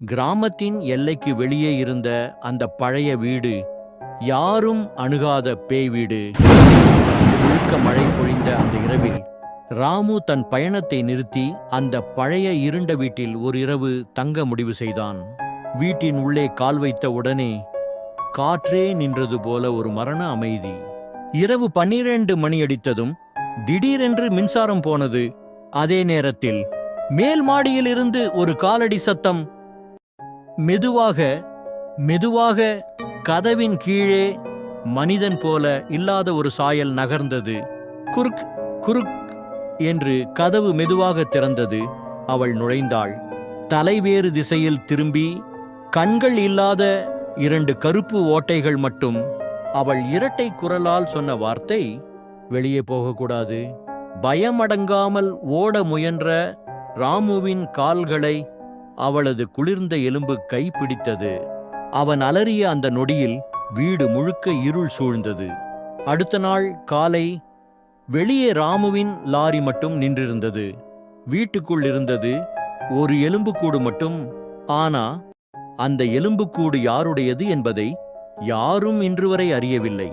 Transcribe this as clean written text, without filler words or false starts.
கிராமத்தின் எல்லைக்கு வெளியே இருந்த அந்த பழைய வீடு யாரும் அணுகாத பேய் வீடு. முழுக்க மழை பொழிந்த அந்த இரவில் ராமு தன் பயணத்தை நிறுத்தி அந்த பழைய இருண்ட வீட்டில் ஒரு இரவு தங்க முடிவு செய்தான். வீட்டின் உள்ளே கால் வைத்த உடனே காற்றே நின்றது போல ஒரு மரண அமைதி. இரவு 12 மணி அடித்ததும் திடீரென்று மின்சாரம் போனது. அதே நேரத்தில் மேல் மாடியில் இருந்து ஒரு காலடி சத்தம். மெதுவாக மெதுவாக கதவின் கீழே மனிதன் போல இல்லாத ஒரு சாயல் நகர்ந்தது. குறுக் குறுக் என்று கதவு மெதுவாக திறந்தது. அவள் நுழைந்தாள். தலைவேறு திசையில் திரும்பி கண்கள் இல்லாத 2 கருப்பு ஓட்டைகள் மட்டும். அவள் இரட்டை குரலால் சொன்ன வார்த்தை, வெளியே போகக்கூடாது. பயமடங்காமல் ஓட முயன்ற ராமுவின் கால்களை அவளது குளிர்ந்த எலும்பு கைப்பிடித்தது. அவன் அலறிய அந்த நொடியில் வீடு முழுக்க இருள் சூழ்ந்தது. அடுத்த நாள் காலை வெளியே ராமுவின் லாரி மட்டும் நின்றிருந்தது. வீட்டுக்குள் இருந்தது ஒரு எலும்புக்கூடு மட்டும். ஆனா அந்த எலும்புக்கூடு யாருடையது என்பதை யாரும் இன்று வரை அறியவில்லை.